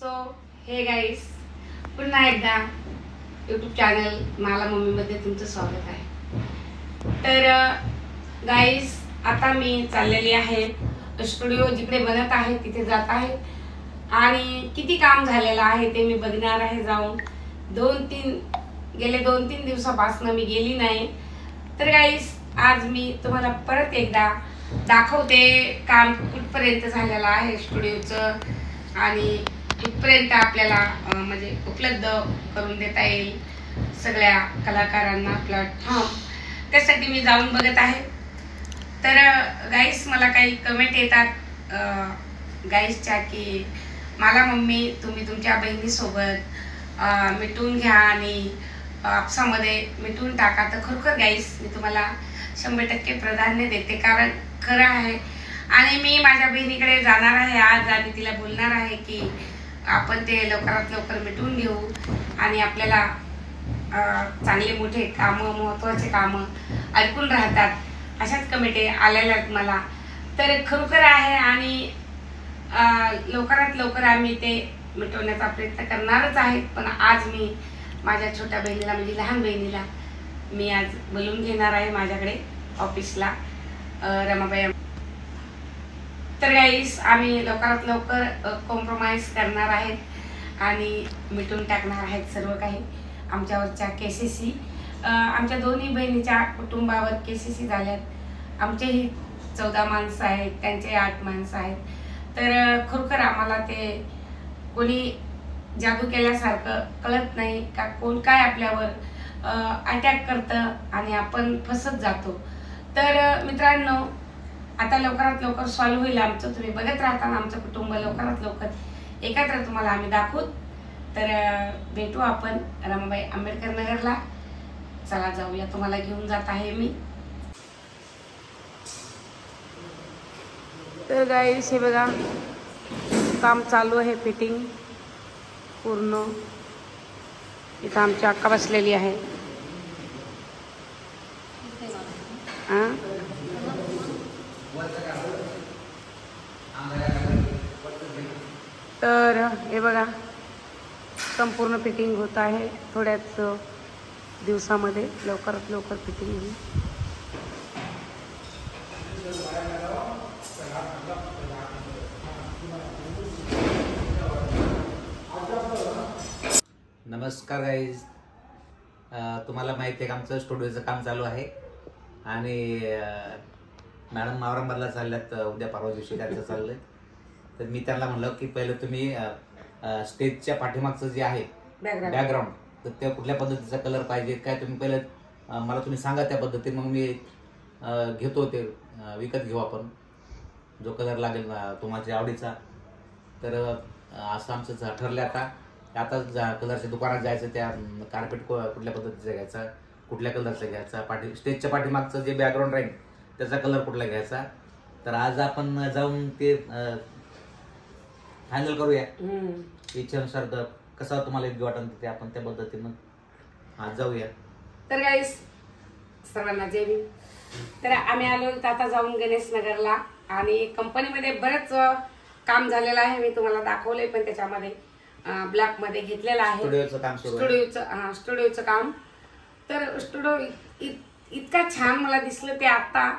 So hey guys, पुन्हा एकदा YouTube channel मला मम्मीमध्ये तुमचं स्वागत आहे। तर गाईस, आता मी चाललेली आहे स्टुडिओ जिकडे बनत आहे तिथे जात आहे आणि किती काम झालेलं आहे ते मी बघणार आहे जाऊन। गेले 2-3 दिवसापासून मी गेली नाही। तर गाईस, आज मी तुम्हाला परत एकदा दाखवते काम कुठपर्यंत झालेलं आहे स्टुडिओचं आणि कुठपर्यंत आपल्याला म्हणजे उपलब्ध करून देता येईल सगळ्या कलाकारांना प्लॅटफॉर्म, त्यासाठी मी जाऊन बघत आहे। तर गाईस, मला काही कमेंट येतात गाईसच्या की मला मम्मी तुम्ही तुमच्या बहिणीसोबत मिटून घ्या आणि आपसामध्ये मिटून टाका। तर खरोखर गाईस, मी तुम्हाला 100% प्राधान्य देते, कारण खरं आहे। आणि मी माझ्या बहिणीकडे जाणार आहे आज आणि तिला बोलणार आहे की आपण ते लवकरात लवकर मिटून घेऊ आणि आपल्याला चांगले मोठे कामं, महत्त्वाचे कामं ऐकून राहतात अशाच कमेंटी आलेल्या आहेत मला। तर खरोखर आहे आणि लवकरात लवकर आम्ही ते मिटवण्याचा प्रयत्न करणारच आहे। पण आज मी माझ्या छोट्या बहिणीला, म्हणजे लहान बहिणीला मी आज बोलून घेणार आहे माझ्याकडे ऑफिसला, रमाबाई। तर गाईस, आम्ही लवकरात लवकर कॉम्प्रोमाइज करणार आहेत आणि मिटून टाकणार आहेत सर्व काही आमच्यावरच्या केसेसी। आमच्या दोन्ही बहिणीच्या कुटुंबावर केसेसी झाल्यात। आमचेही 14 माणसं आहेत, त्यांचे 8 माणसं आहेत। तर खरोखर आम्हाला ते कोणी जादू केल्यासारखं कळत नाही का कोण काय आपल्यावर अटॅक करतं आणि आपण फसत जातो। तर मित्रांनो, आता लवकरात लवकर सॉल्व्ह होईल आमचं, तुम्ही बघत राहताना आमचं कुटुंब लवकरात लवकर एकत्र तुम्हाला आम्ही दाखवू। तर भेटू आपण रमाबाई आंबेडकर नगरला, चला जाऊया, तुम्हाला घेऊन जात आहे मी। तर गाईस, हे बघा काम चालू आहे, फिटिंग पूर्ण। इथं आमची अक्का बसलेली आहे। तर हे बघा संपूर्ण फिटिंग होत आहे, थोड्याच दिवसामध्ये लवकरात लवकर फिटिंग होईल। नमस्कार गाईज, तुम्हाला माहिती आहे का आमचं स्टुडिओचं काम चालू आहे आणि मॅडम औरंगाबादला चालल्यात उद्या परवा दिवशी त्यांचं चाललंय। तर मी त्यांना म्हणलं की पहिलं तुम्ही स्टेजच्या पाठीमागचं जे आहे बॅकग्राऊंड, तर त्या कुठल्या पद्धतीचा कलर पाहिजे काय तुम्ही पहिलं मला तुम्ही सांगा, त्या पद्धतीने मग मी घेतो, ते विकत घेऊ आपण जो कलर लागेल तुमच्या आवडीचा। तर असं आमचं ठरलं आता कलरच्या दुकानात जायचं, त्या कार्पेट कुठल्या पद्धतीचा घ्यायचा, कुठल्या कलरचा घ्यायचा, स्टेजच्या पाठीमागचं जे बॅकग्राऊंड राहील त्याचा कलर कुठला घ्यायचा। तर आज आपण जाऊन ते फायनल करूया इच्छेनुसार, कसं तुम्हाला योग्य वाटेल ते आपण त्या पद्धतीनं आज जाऊया। तर गाईस, सर्वांना जय भीम। तर आम्ही आलो आता जाऊन गणेश नगरला आणि कंपनीमध्ये बरेच काम झालेलं आहे, मी तुम्हाला दाखवलंय, पण त्याच्यामध्ये ब्लॅक मध्ये घेतलेलं आहे स्टुडिओचं काम। तर स्टुडिओ इतका छान मला दिसलं ते आता।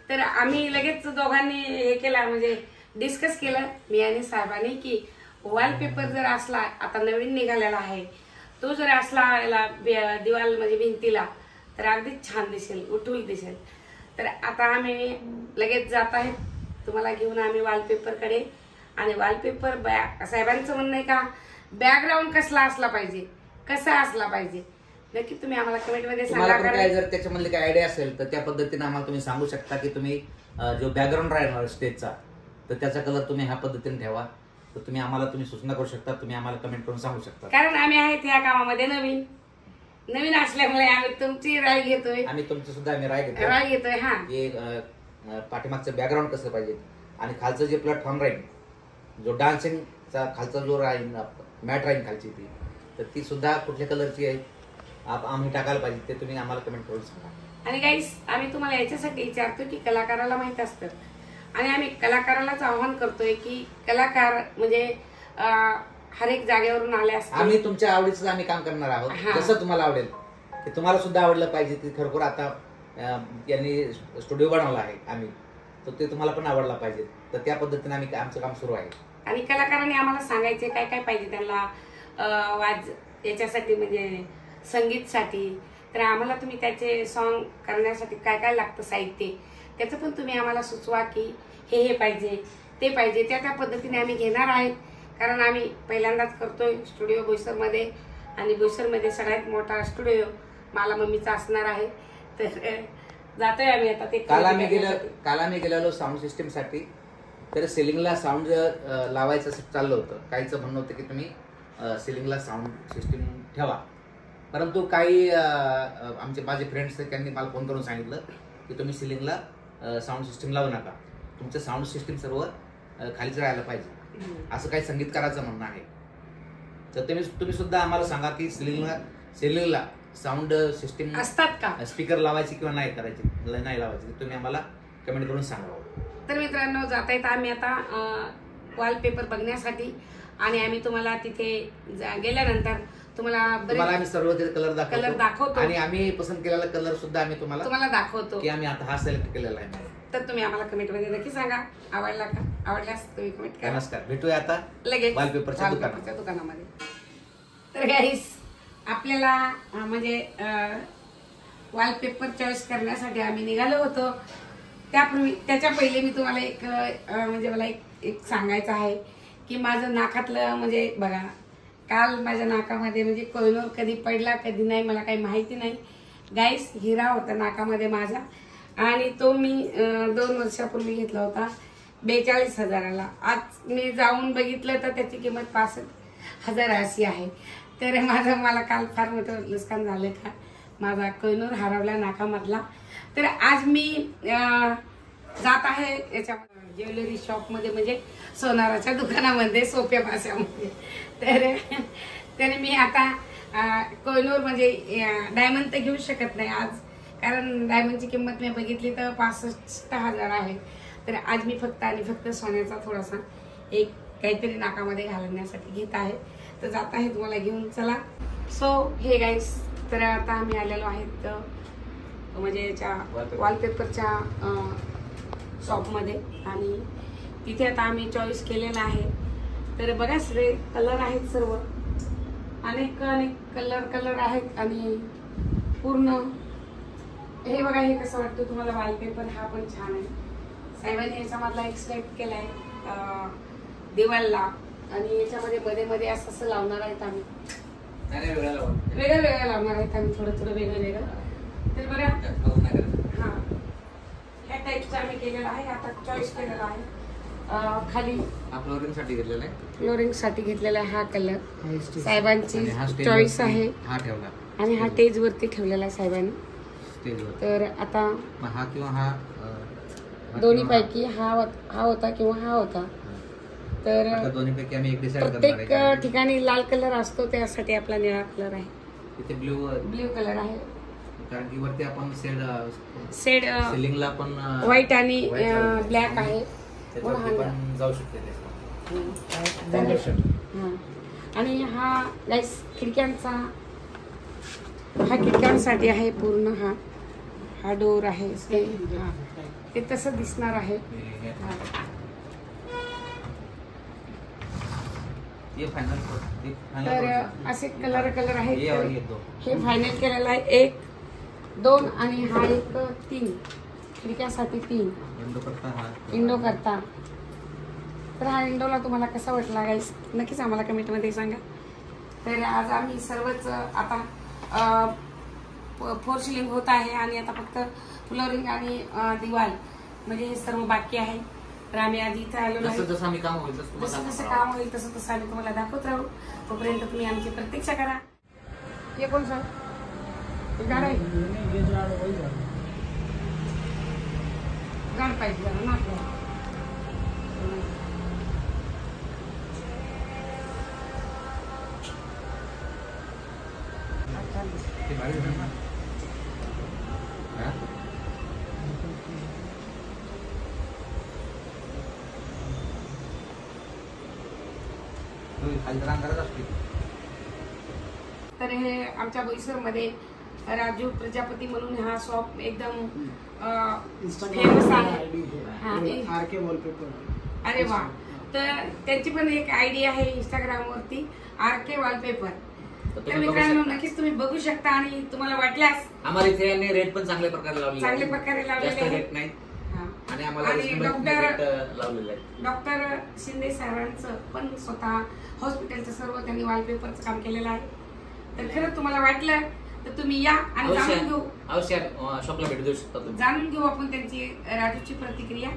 तर आम्ही लगेच दोघांनी हे केलं, म्हणजे डिस्कस केलं मी आणि साहेबांनी की वॉलपेपर जर असला, आता नवीन निघालेला आहे, तो जर असला याला दिवाल म्हणजे भिंतीला, तर अगदीच छान दिसेल, उठून दिसेल। तर आता आम्ही लगेच जात आहे तुम्हाला घेऊन आम्ही वॉलपेपरकडे। आणि वॉलपेपर साहेबांचं म्हणणं आहे का बॅकग्राऊंड कसला असला पाहिजे, कसा असला पाहिजे, नक्की तुम्ही आम्हाला कमेंट मध्ये सांगा। जर त्याच्यामधले काही आयडिया असेल तर त्या पद्धतीने आम्हाला तुम्ही सांगू शकता की तुम्ही जो बॅकग्राऊंड राहणार स्टेजचा, तर त्याचा कलर तुम्ही ह्या पद्धतीने ठेवा। तर तुम्ही आम्हाला सूचना करू शकता, तुम्ही आम्हाला कमेंट करून सांगू शकता, कारण आम्ही आहेत ह्या कामामध्ये नवीन असल्यामुळे आम्ही तुमची राय घेतोय, आम्ही तुमची सुद्धा आम्ही राय घेतोय। हा, हे पाठीमागचं बॅकग्राऊंड कसं पाहिजे आणि खालचं जे प्लॅटफॉर्म राहील, जो डान्सिंगचा खालचा जो राहील मॅट राहील खालची ती, तर ती सुद्धा कुठल्या कलरची आहे आम्ही टाकायला पाहिजे ते तुम्ही आम्हाला कमेंट करून सांगा। आणि गाईस, आम्ही तुम्हाला याच्यासाठी विचारतो की कलाकाराला माहित असतं आणि आम्ही कलाकारालाच आव्हान करतोय की कलाकार म्हणजे हर एक जागेवरून आले असते. आम्ही तुमच्या आवडीचं आम्ही काम करणार आहोत, जसं तुम्हाला आवडेल, की तुम्हाला सुद्धा आवडलं पाहिजे. की खरोखर आता यांनी स्टुडिओ बनवला आहे आम्ही, तर ते तुम्हाला पण आवडला पाहिजे. तर त्या पद्धतीने आम्ही आमचं काम सुरू आहे. आणि कलाकारांनी आम्हाला सांगायचे काय काय पाहिजे त्यांना याच्यासाठी म्हणजे संगीतसाठी. तर आम्हाला तुम्ही त्याचे सॉन्ग करण्यासाठी काय काय लागतं साहित्य, त्याचं पण तुम्ही आम्हाला सुचवा की हे पाहिजे ते पाहिजे. त्या पद्धतीने आम्ही घेणार आहेत. कारण आम्ही पहिल्यांदाच करतोय स्टुडिओ बोईसरमध्ये, आणि बोईसरमध्ये सगळ्यात मोठा स्टुडिओ मला मम्मीचा असणार आहे. तर जातोय आम्ही आता. ते काल आम्ही गेलेलो साऊंड सिस्टीमसाठी. तर सिलिंगला साऊंड लावायचं चाललं होतं. काहीचं म्हणणं होतं की तुम्ही सिलिंगला साऊंड सिस्टीम ठेवा, परंतु काही माझे फ्रेंड्स त्यांनी मला फोन करून सांगितलं की तुम्ही सिलिंगला साऊंड सिस्टीम लावू नका, तुमचं साऊंड सिस्टीम सर्व खालीच राहायला पाहिजे, असं काही संगीतकाराचं म्हणणं आहे. तर तुम्ही सुद्धा आम्हाला सांगा की सिलिंगला साऊंड सिस्टीम असतात का, स्पीकर लावायची किंवा नाही करायची, नाही लावायची, तुम्ही आम्हाला कमेंट करून सांगा. तर मित्रांनो, जाता येता आम्ही आता वॉलपेपर बघण्यासाठी, आणि आम्ही तुम्हाला तिथे गेल्यानंतर तुम्हाला आम्ही सर्व कलर दाखवतो, आणि आम्ही पसंत केलेला कलर सुद्धा आम्ही तुम्हाला दाखवतो की आम्ही आता हा सिलेक्ट केलेला आहे. तर तुम्ही आम्हाला कमेंट मध्ये नक्की सांगा आवडला का. आवडल्यास तुम्ही कमेंट करा. नमस्कार, भेटूया आता लगेच वॉलपेपरच्या दुकानामध्ये. तर गाईस, आपल्याला म्हणजे वॉलपेपर चॉईस करण्यासाठी आम्ही निघालो होतो. त्याच्या पहिले मी तुम्हाला एक म्हणजे मला एक सांगायचं आहे की माझं नाकातलं म्हणजे बघा, काल माझ्या नाकामध्ये म्हणजे कोहिनूर कधी पडला कधी नाही मला काही माहिती नाही. गाईस, हिरा होता नाकामध्ये माझ्या, आणि तो मी 2 वर्षापूर्वी घेतला होता 42,000ला. आज मी जाऊन बघितलं तर त्याची किंमत 65,000 अशी आहे. तर मला काल फार मोठं नुकसान झालं का, माझा कोहिनूर हरवला नाकामधला. तर आज मी जात आहे याच्या ज्वेलरी शॉपमध्ये, म्हणजे सोनाराच्या दुकानामध्ये, सोप्या भाषामध्ये. तर मी आता कोहिनूर म्हणजे डायमंड तर घेऊ शकत नाही आज, कारण डायमंडची किंमत मी बघितली तर 65,000 आहे. तर आज मी फक्त सोन्याचा थोडासा एक काहीतरी नाकामध्ये घालण्यासाठी घेत आहे. तर जात आहे तुम्हाला घेऊन, चला. सो हे गाईस, तर आता आम्ही आलेलो आहेत म्हणजे याच्या वॉलपेपरच्या शॉपमध्ये, आणि तिथे आता आम्ही चॉईस केलेला आहे. तर बघा, सगळे कलर आहेत, सर्व अनेक कलर आहेत. आणि पूर्ण हे बघा, हे कसं वाटतं तुम्हाला वॉलपेपर. हा पण छान आहे. साहेबांनी याच्यामधला एक सिलेक्ट केलाय दिवालला, आणि याच्यामध्ये मध्ये असं लावणार आहेत आम्ही, वेगळं लावणार आहेत आम्ही, थोडं वेगळं. तर बघा, हा ह्या टाईपचं आम्ही केलेलं आहे. आता चॉईस केलेला आहे. खाली फ्लोरिंग साठी घेतलेला हा कलर साहेबांची चॉईस आहे, आणि हा टेज वरती ठेवलेला आहे साहेबांनी. तर आता हा किंवा हा दोन्ही पैकी हा होता किंवा हा होता. तर दोन्हीपैकी आम्ही एक डिसाइड प्रत्येक ठिकाणी लाल कलर असतो, त्यासाठी आपला निळा कलर आहे. इथे ब्ल्यू कलर आहे, कारण की वरती आपण शेड सिलिंगला पण व्हाईट आणि ब्लॅक आहे, पण जाऊ शकते. आणि हा गाईस खिडक्यांसाठी आहे पूर्ण. हा डोर आहे, ते तसं दिसणार आहे. तर असे कलर आहेत. हे फायनल केलेलं आहे 1, 2 आणि हा 1, 3 खिडक्यासाठी 3 इंडो करता. तर हा इंडोला तुम्हाला कसा वाटला गाईस, नक्कीच आम्हाला कमेंटमध्ये सांगा. तर आज आम्ही सर्वच आता फोर सिलिंग होत आहे, आणि आता फक्त फ्लोरिंग आणि दिवाल म्हणजे हे सर्व बाकी आहे. तर आम्ही आधी इथे आलो नाही, जसं काम होईल तसं आम्ही तुम्हाला दाखवत राहू. तोपर्यंत तुम्ही आमची प्रतीक्षा करा. हे कोण सर गाड आहे, गाड पाहिजे जरा ना आपल्याला. खाली तर अंधारच असते. तर हे आमच्या बोईसरमध्ये राजू प्रजापती म्हणून हा शॉप एकदम फेमस आहे. RK wallpaper. अरे वा. तर त्यांची पण एक आयडी आहे इंस्टाग्राम वरती आरके वॉलपेपर. तर मित्रांनो नक्कीच तुम्ही बघू शकता आणि तुम्हाला वाटल्यास आम्हाला इथे यांनी रेट पण चांगल्या प्रकारे लावले, चांगल्या प्रकारे लावलेले आहे. रेट नाही आणि आम्हाला आणि रेट लावलेलं आहे. डॉक्टर शिंदे सरांचं पण स्वतः हॉस्पिटलचं सर्व त्यांनी वॉलपेपरचं काम केलेलं आहे. तर खरंच तुम्हाला वाटलं तर तुम्ही या आणि जाणून घेऊ, अवश्य शॉपला भेट देऊ शकता तुम्ही. जाणून घेऊ आपण त्यांची राजूची प्रतिक्रिया.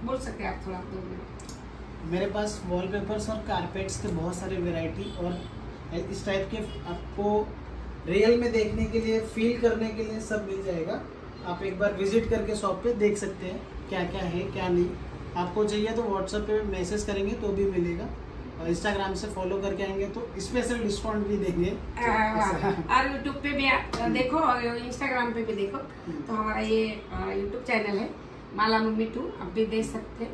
बोल सकते आप थोड़ा 2 मिनट. मेरे पास वॉलपेपर्स और कारपेट्स के बहुत सारे वैरायटी और इस टाइप के आपको रियल में देखने के लिए, फील करने के लिए सब मिल जाएगा. आप एक बार विजिट करके शॉप पे देख सकते हैं क्या क्या है क्या नहीं. आपको चाहिए तो व्हाट्सएप पे मैसेज करेंगे तो भी मिलेगा, और इंस्टाग्राम से फॉलो करके आएंगे तो स्पेशल डिस्काउंट भी देंगे. और यूट्यूब पे भी देखो और इंस्टाग्राम पे भी देखो. तो हमारा ये यूट्यूब चैनल है माला मम्मी 2, आप भी देख सकते हैं.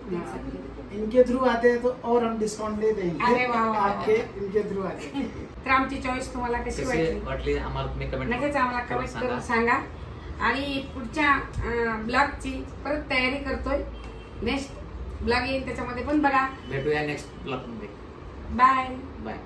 इनके थ्रू आते हैं तो और हम डिस्काउंट दे देंगे. अरे वाह. आपके इनके थ्रू आते हैं. तर आमची चॉईस तुम्हाला कशी वाटली आम्हाला तुम्ही कमेंट नक्कीच आम्हाला कमेंट करून सांगा. आणि पुढच्या ब्लॉगची परत तयारी करतोय. नेक्स्ट ब्लॉग येईल त्याच्यामध्ये पण बघा. भेटूया नेक्स्ट ब्लॉग मध्ये. Bye bye.